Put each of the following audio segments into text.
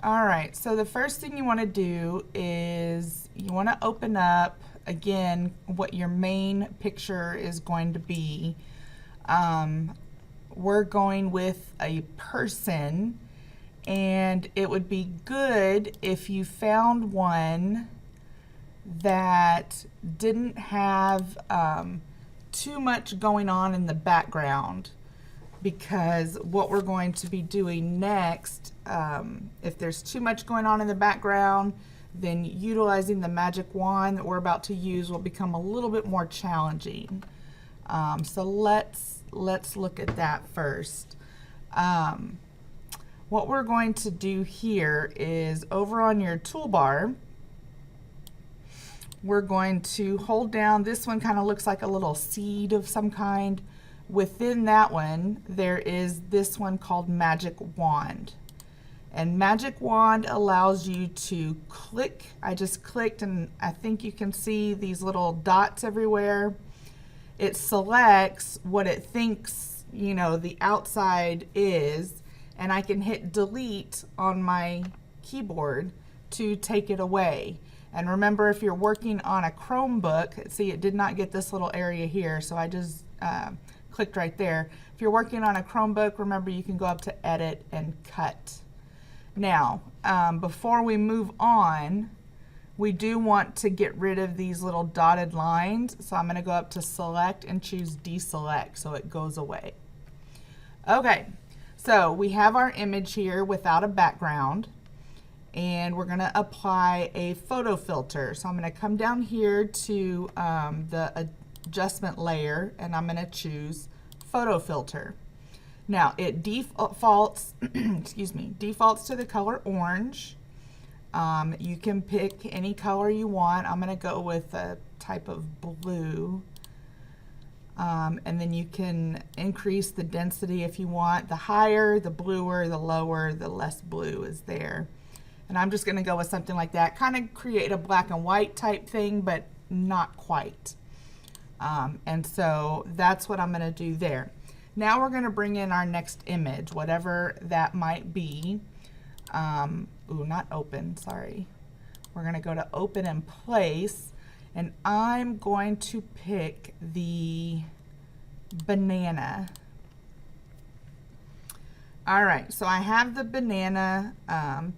All right, so the first thing you want to do is you want to open up, again, what your main picture is going to be. We're going with a person, and it would be good if you found one that didn't have too much going on in the background, because what we're going to be doing next, if there's too much going on in the background, then utilizing the magic wand that we're about to use will become a little bit more challenging. So let's look at that first. What we're going to do here is over on your toolbar, we're going to hold down, this one kind of looks like a little seed of some kind. Within that one, there is this one called Magic Wand. And Magic Wand allows you to click. I just clicked and I think you can see these little dots everywhere. It selects what it thinks, you know, the outside is, and I can hit delete on my keyboard to take it away. And remember, if you're working on a Chromebook, see, it did not get this little area here, so I just clicked right there. If you're working on a Chromebook, remember you can go up to edit and cut. Now, before we move on, we do want to get rid of these little dotted lines, so I'm going to go up to select and choose deselect so it goes away. Okay, so we have our image here without a background, and we're going to apply a photo filter. So I'm going to come down here to the adjustment layer, and I'm going to choose photo filter. Now it defaults excuse me, defaults to the color orange. You can pick any color you want. I'm going to go with a type of blue, and then you can increase the density if you want. The higher, the bluer, the lower, the less blue is there. And I'm just going to go with something like that, kind of create a black and white type thing, but not quite. And so that's what I'm going to do there. Now we're going to bring in our next image, whatever that might be. Ooh, not open, sorry. We're going to go to open and place, and I'm going to pick the banana. All right, so I have the banana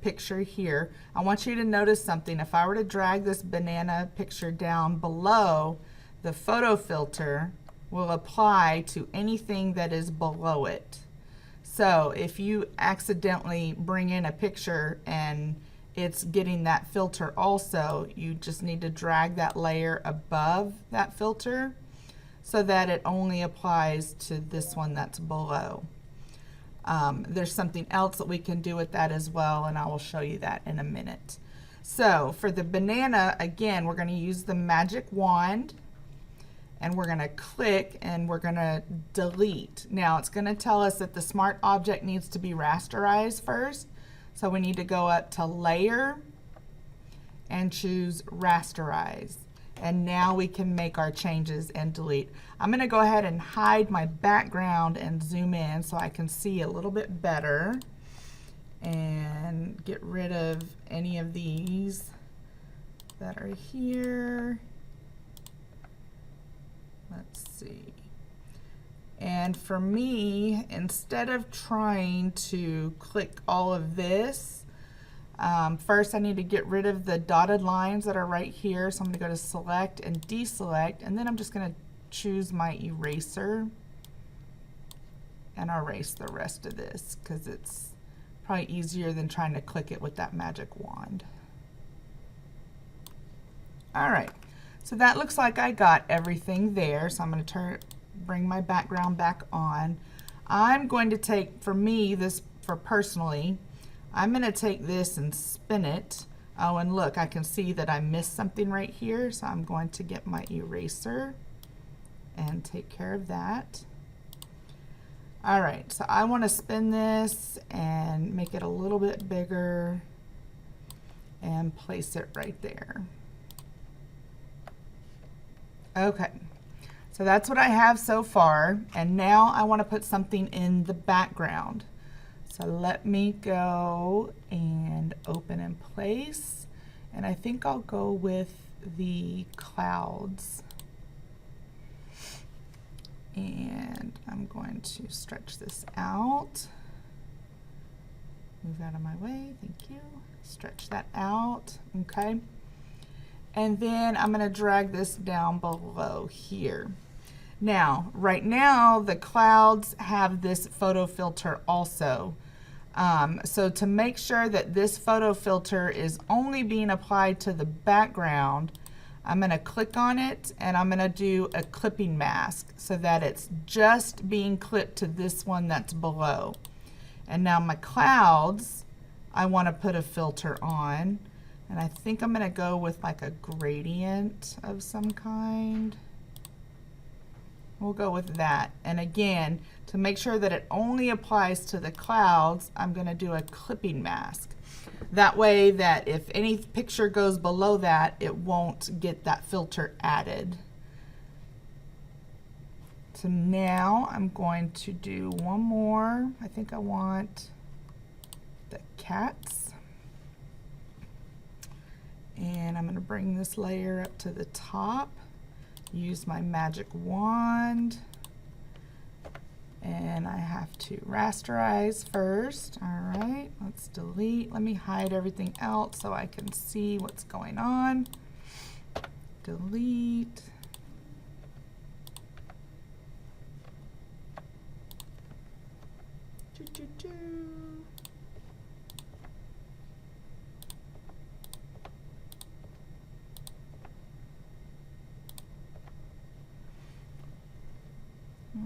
picture here. I want you to notice something. If I were to drag this banana picture down below, the photo filter will apply to anything that is below it. So if you accidentally bring in a picture and it's getting that filter also, you just need to drag that layer above that filter so that it only applies to this one that's below. There's something else that we can do with that as well, and I will show you that in a minute. So for the banana, again, we're going to use the magic wand, and we're going to click and we're going to delete. Now it's going to tell us that the smart object needs to be rasterized first, so we need to go up to layer and choose rasterize. And now we can make our changes and delete. I'm going to go ahead and hide my background and zoom in so I can see a little bit better and get rid of any of these that are here. Let's see. And for me, instead of trying to click all of this, first I need to get rid of the dotted lines that are right here. So I'm going to go to select and deselect, and then I'm just going to choose my eraser and erase the rest of this because it's probably easier than trying to click it with that magic wand. All right, so that looks like I got everything there. So I'm going to bring my background back on. I'm going to take, for me, this for personally, I'm going to take this and spin it. Oh, and look, I can see that I missed something right here, so I'm going to get my eraser and take care of that. All right, so I want to spin this and make it a little bit bigger and place it right there. Okay, so that's what I have so far, and now I want to put something in the background. So let me go and open in place. And I think I'll go with the clouds. And I'm going to stretch this out. Move out of my way, thank you. Stretch that out, okay. And then I'm gonna drag this down below here. Now, right now, the clouds have this photo filter also. So to make sure that this photo filter is only being applied to the background, I'm gonna click on it and I'm gonna do a clipping mask so that it's just being clipped to this one that's below. And now my clouds, I wanna put a filter on, and I think I'm gonna go with like a gradient of some kind. We'll go with that. And again, to make sure that it only applies to the clouds, I'm gonna do a clipping mask. That way that if any picture goes below that, it won't get that filter added. So now I'm going to do one more. I think I want the cats. And I'm gonna bring this layer up to the top. Use my magic wand, and I have to rasterize first. All right, let's delete. Let me hide everything else so I can see what's going on. Delete.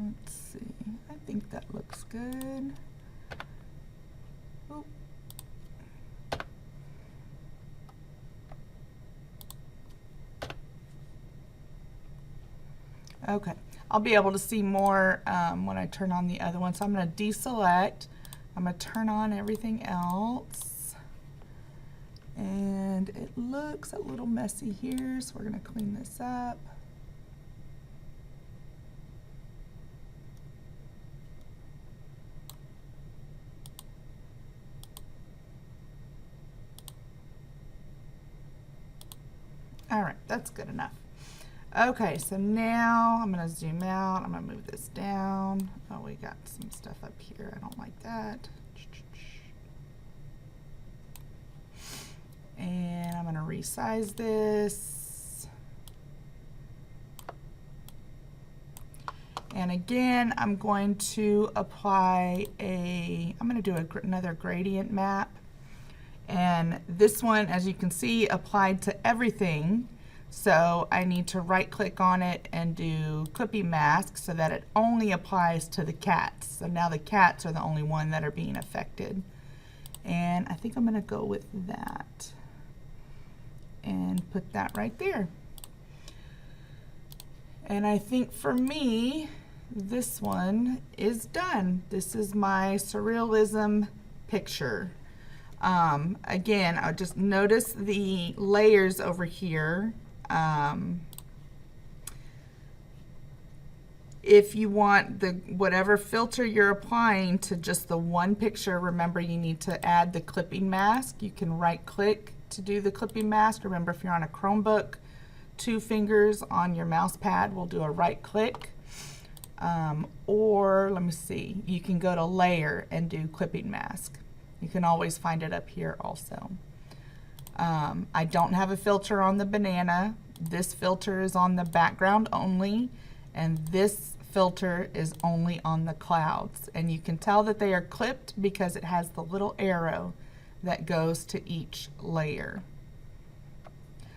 Let's see, I think that looks good. Oop. Okay, I'll be able to see more when I turn on the other one. So I'm going to deselect. I'm going to turn on everything else. And it looks a little messy here, so we're going to clean this up. All right, that's good enough. Okay, so now I'm gonna zoom out. I'm gonna move this down. Oh, we got some stuff up here. I don't like that. And I'm gonna resize this. And again, I'm going to apply I'm gonna do another gradient map. And this one, as you can see, applied to everything. So I need to right click on it and do clipping mask so that it only applies to the cats. So now the cats are the only one that are being affected. And I think I'm gonna go with that and put that right there. And I think for me, this one is done. This is my surrealism picture. Again, I'll just notice the layers over here. If you want whatever filter you're applying to just the one picture, remember you need to add the clipping mask. You can right click to do the clipping mask. Remember, if you're on a Chromebook, 2 fingers on your mouse pad will do a right click. Or let me see, you can go to layer and do clipping mask. You can always find it up here also. I don't have a filter on the banana. This filter is on the background only, and this filter is only on the clouds. And you can tell that they are clipped because it has the little arrow that goes to each layer.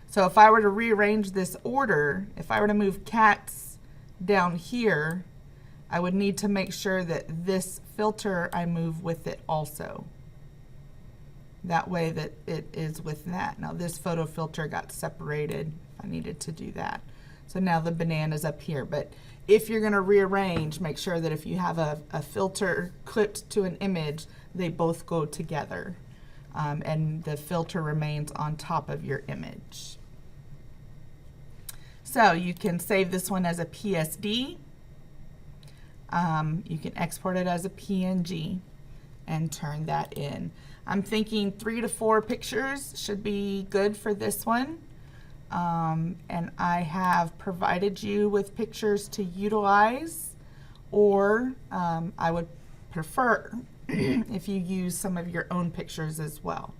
So if I were to rearrange this order, if I were to move cats down here, I would need to make sure that this filter I move with it also. That way that it is with that. Now this photo filter got separated. I needed to do that. So now the banana's up here. But if you're gonna rearrange, make sure that if you have a filter clipped to an image, they both go together. And the filter remains on top of your image. So you can save this one as a PSD. You can export it as a PNG. and turn that in. I'm thinking 3 to 4 pictures should be good for this one. And I have provided you with pictures to utilize, or I would prefer if you use some of your own pictures as well.